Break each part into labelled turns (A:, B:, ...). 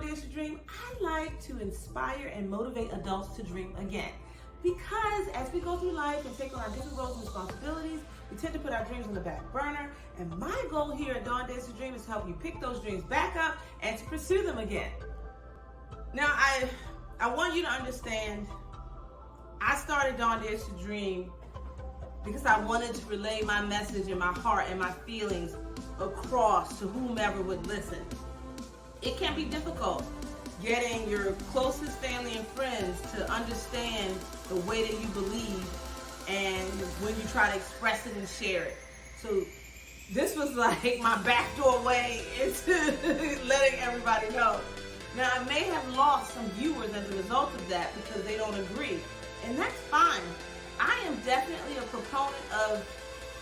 A: Dare to Dream, I like to inspire and motivate adults to dream again. Because as we go through life and take on our different roles and responsibilities, we tend to put our dreams on the back burner. And my goal here at DawnDares2 Dreams is to help you pick those dreams back up and to pursue them again. Now, I want you to understand, I started DawnDares2 Dream because I wanted to relay my message and my heart and my feelings across to whomever would listen. It can be difficult getting your closest family and friends to understand the way that you believe and when you try to express it and share it. So this was like my backdoor way into letting everybody know. Now, I may have lost some viewers as a result of that because they don't agree, and that's fine. I am definitely a proponent of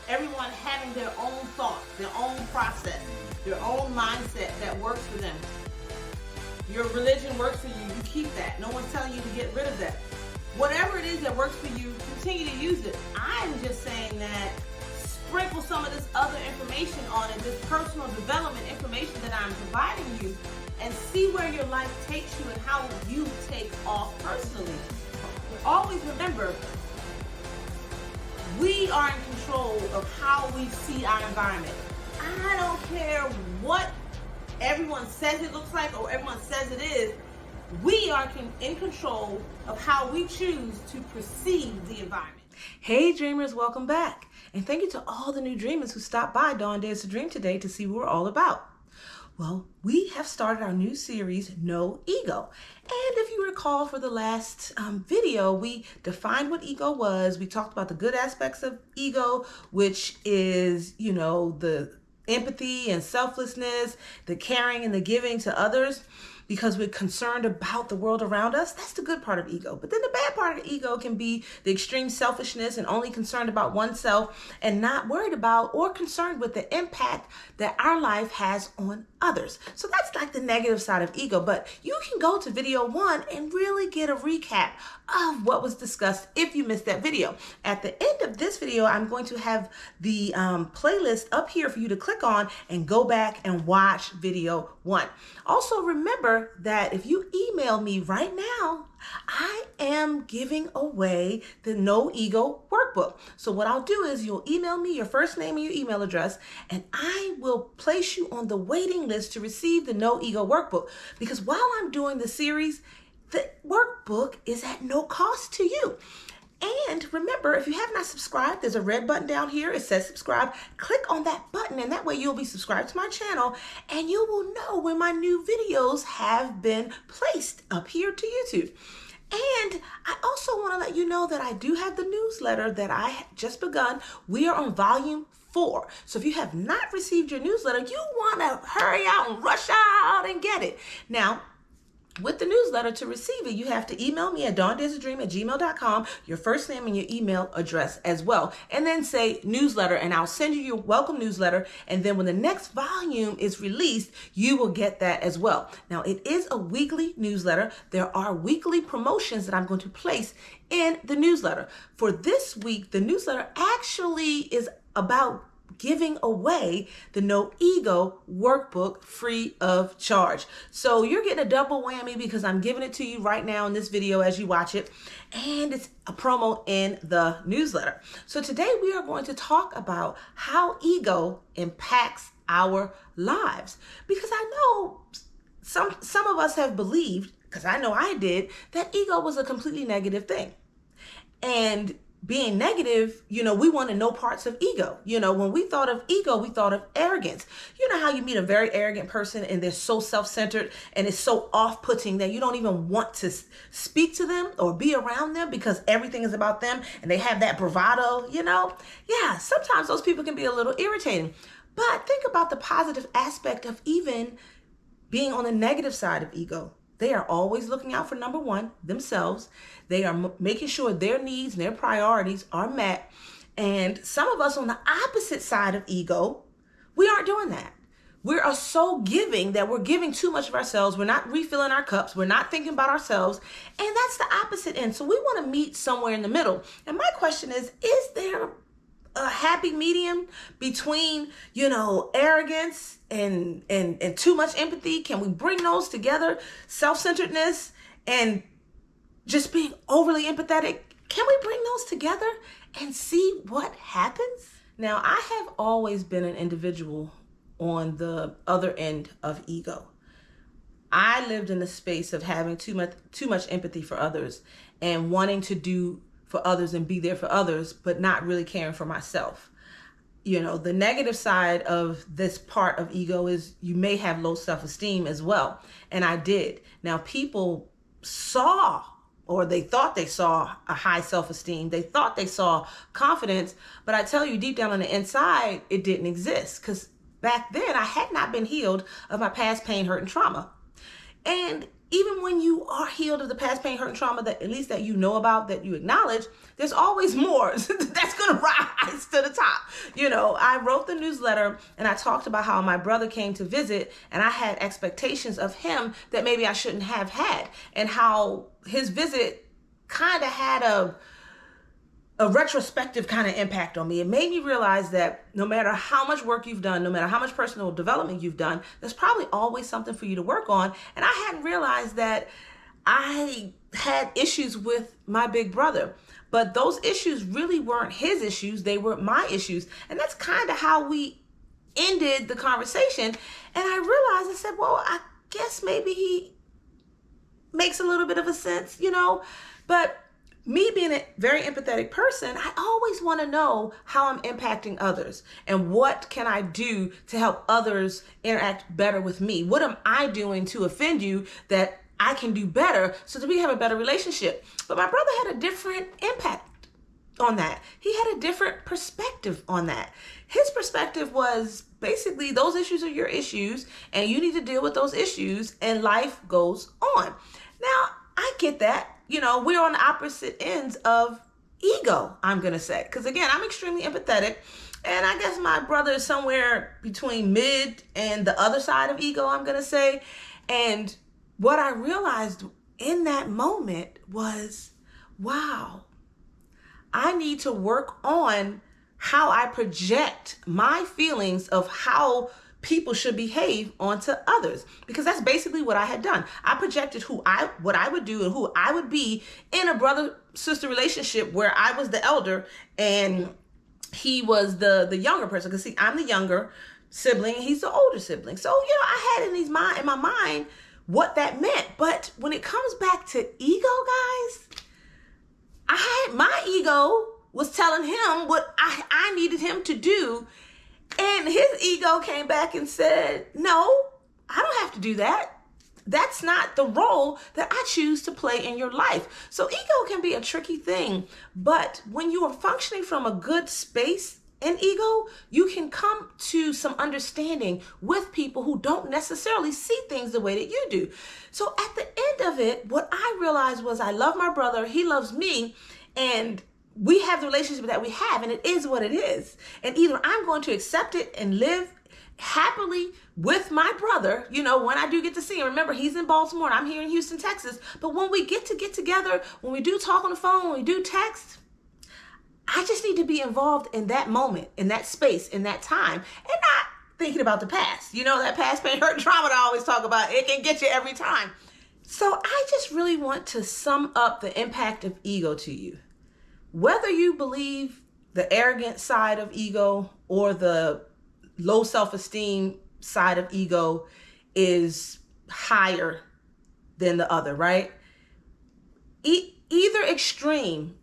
A: everyone having their own thoughts, their own process, their own mindset that works for them. Your religion works for you, you keep that. No one's telling you to get rid of that. Whatever it is that works for you, continue to use it. I'm just saying that sprinkle some of this other information on it, this personal development information that I'm providing you, and see where your life takes you and how you take off personally. Always remember, we are in control of how we see our environment. I don't care what everyone says it looks like or everyone says it is. We are in control of how we choose to perceive the environment. Hey dreamers, welcome back. And thank you to all the new dreamers who stopped by DawnDares2 Dream today to see what we're all about. Well, we have started our new series, No Ego. And if you recall for the last video, we defined what ego was. We talked about the good aspects of ego, which is, the empathy and selflessness, the caring and the giving to others, because we're concerned about the world around us. That's the good part of ego. But then the bad part of ego can be the extreme selfishness and only concerned about oneself and not worried about or concerned with the impact that our life has on others. So that's like the negative side of ego. But you can go to video 1 and really get a recap of what was discussed if you missed that video. At the end of this video, I'm going to have the playlist up here for you to click on and go back and watch video 1. Also remember that if you email me right now, I am giving away the No Ego Workbook. So what I'll do is you'll email me your first name and your email address, and I will place you on the waiting list to receive the No Ego Workbook. Because while I'm doing the series, the workbook is at no cost to you. And remember, if you have not subscribed, there's a red button down here. It says subscribe. Click on that button, and that way you'll be subscribed to my channel, and you will know when my new videos have been placed up here to YouTube. And I also want to let you know that I do have the newsletter that I have just begun. We are on volume 4. So if you have not received your newsletter, you want to hurry out and rush out and get it. Now, with the newsletter, to receive it, you have to email me at DawnDares2Dream@gmail.com, your first name and your email address as well, and then say newsletter, and I'll send you your welcome newsletter. And then when the next volume is released, you will get that as well. Now, it is a weekly newsletter. There are weekly promotions that I'm going to place in the newsletter. For this week, the newsletter actually is about giving away the No Ego Workbook free of charge. So you're getting a double whammy because I'm giving it to you right now in this video as you watch it, and it's a promo in the newsletter. So today we are going to talk about how ego impacts our lives, because I know some of us have believed, because I know I did, that ego was a completely negative thing. And being negative, we want to know parts of ego. When we thought of ego, we thought of arrogance. You know how you meet a very arrogant person and they're so self-centered and it's so off-putting that you don't even want to speak to them or be around them because everything is about them and they have that bravado, Yeah, sometimes those people can be a little irritating. But think about the positive aspect of even being on the negative side of ego. They are always looking out for, number one, themselves. They are making sure their needs and their priorities are met. And some of us on the opposite side of ego, we aren't doing that. We are so giving that we're giving too much of ourselves. We're not refilling our cups. We're not thinking about ourselves. And that's the opposite end. So we want to meet somewhere in the middle. And my question is there a happy medium between, arrogance and too much empathy? Can we bring those together? Self-centeredness and just being overly empathetic. Can we bring those together and see what happens? Now, I have always been an individual on the other end of ego. I lived in the space of having too much empathy for others and wanting to do for others and be there for others, but not really caring for myself. The negative side of this part of ego is you may have low self-esteem as well. And I did. Now, people saw, or they thought they saw, a high self-esteem. They thought they saw confidence, but I tell you, deep down on the inside, it didn't exist, because back then I had not been healed of my past pain, hurt, and trauma. And even when you are healed of the past pain, hurt, and trauma, that at least that you know about, that you acknowledge, there's always more that's going to rise to the top. I wrote the newsletter and I talked about how my brother came to visit and I had expectations of him that maybe I shouldn't have had, and how his visit kind of had a retrospective kind of impact on me. It made me realize that no matter how much work you've done, no matter how much personal development you've done, there's probably always something for you to work on. And I hadn't realized that I had issues with my big brother, but those issues really weren't his issues. They were my issues. And that's kind of how we ended the conversation. And I realized, I said, well, I guess maybe he makes a little bit of a sense, but me being a very empathetic person, I always want to know how I'm impacting others and what can I do to help others interact better with me? What am I doing to offend you that I can do better so that we have a better relationship? But my brother had a different impact on that. He had a different perspective on that. His perspective was basically, those issues are your issues and you need to deal with those issues and life goes on. Now, I get that. We're on the opposite ends of ego, I'm going to say. Because again, I'm extremely empathetic. And I guess my brother is somewhere between mid and the other side of ego, I'm going to say. And what I realized in that moment was, wow, I need to work on how I project my feelings of how people should behave onto others, because that's basically what I had done. I projected what I would do and who I would be in a brother-sister relationship where I was the elder and he was the younger person. Because see, I'm the younger sibling and he's the older sibling. So, I had in my mind what that meant. But when it comes back to ego, guys, my ego was telling him what I needed him to do. And his ego came back and said, no, I don't have to do that. That's not the role that I choose to play in your life. So ego can be a tricky thing, but when you are functioning from a good space in ego, you can come to some understanding with people who don't necessarily see things the way that you do. So at the end of it, what I realized was I love my brother, he loves me, and we have the relationship that we have, and it is what it is. And either I'm going to accept it and live happily with my brother, when I do get to see him. Remember, he's in Baltimore and I'm here in Houston, Texas. But when we get together, when we do talk on the phone, when we do text, I just need to be involved in that moment, in that space, in that time, and not thinking about the past. That past pain, hurt, and trauma that I always talk about, it can get you every time. So I just really want to sum up the impact of ego to you. Whether you believe the arrogant side of ego or the low self-esteem side of ego is higher than the other, right? Either extreme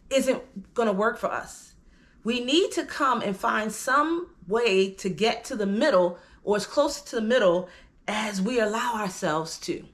A: isn't going to work for us. We need to come and find some way to get to the middle, or as close to the middle as we allow ourselves to.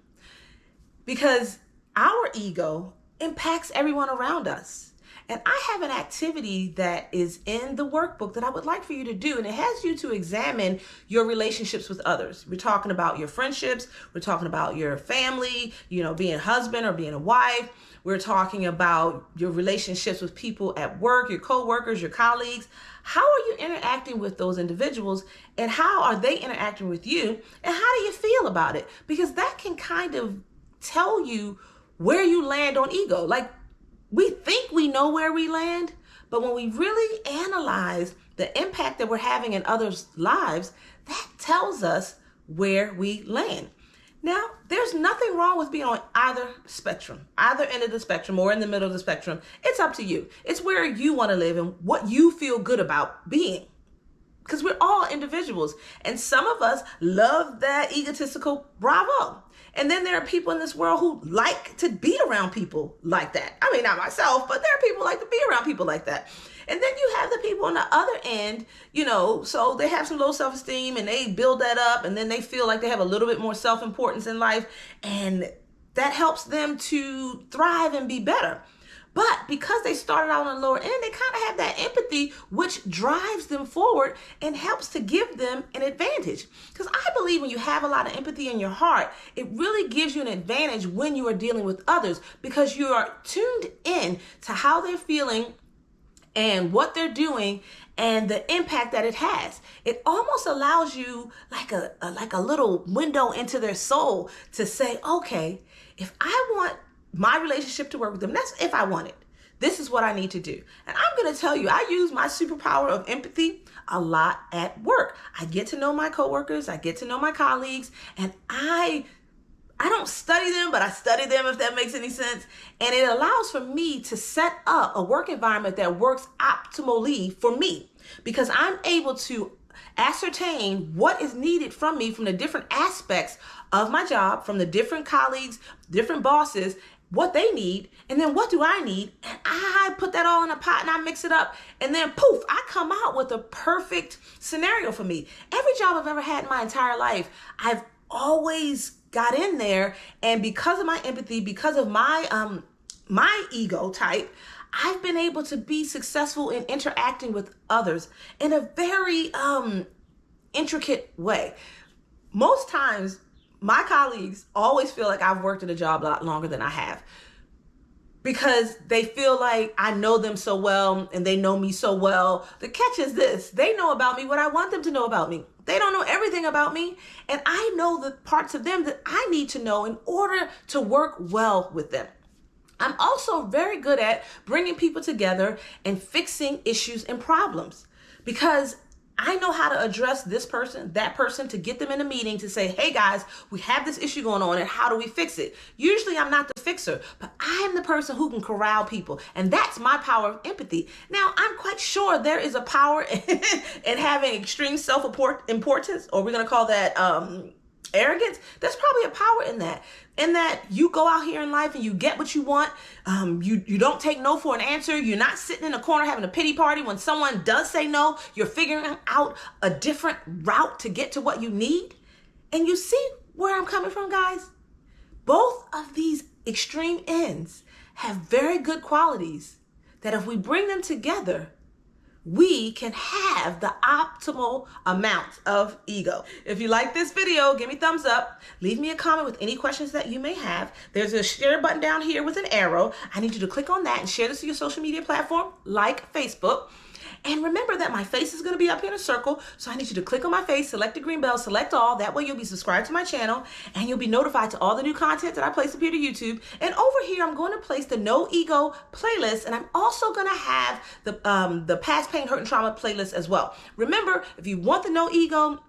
A: Because our ego impacts everyone around us. And I have an activity that is in the workbook that I would like for you to do. And it has you to examine your relationships with others. We're talking about your friendships. We're talking about your family, being a husband or being a wife. We're talking about your relationships with people at work, your coworkers, your colleagues. How are you interacting with those individuals, and how are they interacting with you? And how do you feel about it? Because that can kind of tell you where you land on ego. Like, we think we know where we land, But when we really analyze the impact that we're having in others' lives, that tells us where we land. Now, there's nothing wrong with being on either spectrum, either end of the spectrum or in the middle of the spectrum. It's up to you. It's where you want to live and what you feel good about being. Because we're all individuals. And some of us love that egotistical bravo. And then there are people in this world who like to be around people like that. I mean, not myself, but there are people who like to be around people like that. And then you have the people on the other end, so they have some low self-esteem and they build that up, and then they feel like they have a little bit more self-importance in life, and that helps them to thrive and be better. But because they started out on the lower end, they kind of have that empathy, which drives them forward and helps to give them an advantage. Because I believe when you have a lot of empathy in your heart, it really gives you an advantage when you are dealing with others, because you are tuned in to how they're feeling and what they're doing and the impact that it has. It almost allows you like a little window into their soul to say, okay, if I want my relationship to work with them, that's if I want it. This is what I need to do. And I'm going to tell you, I use my superpower of empathy a lot at work. I get to know my coworkers, I get to know my colleagues, and I don't study them, but I study them, if that makes any sense. And it allows for me to set up a work environment that works optimally for me, because I'm able to ascertain what is needed from me from the different aspects of my job, from the different colleagues, different bosses, what they need, and then what do I need? And I put that all in a pot and I mix it up, and then poof, I come out with a perfect scenario for me. Every job I've ever had in my entire life, I've always got in there, and because of my empathy, because of my ego type, I've been able to be successful in interacting with others in a very intricate way. Most times, my colleagues always feel like I've worked at a job a lot longer than I have, because they feel like I know them so well and they know me so well. The catch is this: they know about me what I want them to know about me. They don't know everything about me, and I know the parts of them that I need to know in order to work well with them. I'm also very good at bringing people together and fixing issues and problems, because I know how to address this person, that person, to get them in a meeting to say, hey guys, we have this issue going on and how do we fix it? Usually I'm not the fixer, but I'm the person who can corral people. And that's my power of empathy. Now, I'm quite sure there is a power in having extreme self-importance, or we're going to call that arrogance. There's probably a power in that you go out here in life and you get what you want. You don't take no for an answer. You're not sitting in a corner having a pity party when someone does say no. You're figuring out a different route to get to what you need. And you see where I'm coming from, guys? Both of these extreme ends have very good qualities that if we bring them together, we can have the optimal amount of ego. If you like this video, give me a thumbs up. Leave me a comment with any questions that you may have. There's a share button down here with an arrow. I need you to click on that and share this to your social media platform like Facebook. And remember that my face is going to be up here in a circle. So I need you to click on my face, select the green bell, select all. That way you'll be subscribed to my channel and you'll be notified to all the new content that I place up here to YouTube. And over here, I'm going to place the No Ego playlist. And I'm also going to have the Past Pain, Hurt, and Trauma playlist as well. Remember, if you want the No Ego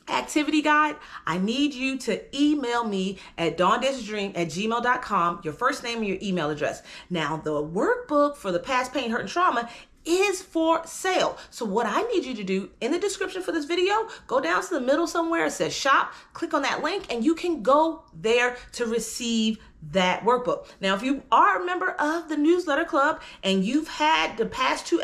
A: activity guide, I need you to email me at DawnDares2Dreams@gmail.com, your first name and your email address. Now, the workbook for the Past Pain, Hurt, and Trauma is for sale. So what I need you to do in the description for this video, go down to the middle somewhere, it says shop, click on that link, and you can go there to receive that workbook. Now, if you are a member of the newsletter club and you've had the past two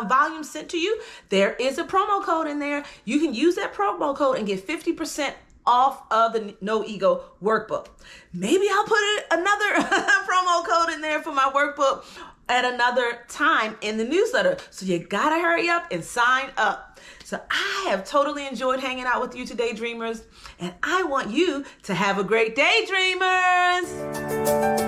A: volumes sent to you, there is a promo code in there. You can use that promo code and get 50% off of the No Ego workbook. Maybe I'll put another promo code in there for my workbook at another time in the newsletter. So you gotta hurry up and sign up. So I have totally enjoyed hanging out with you today, dreamers. And I want you to have a great day, dreamers.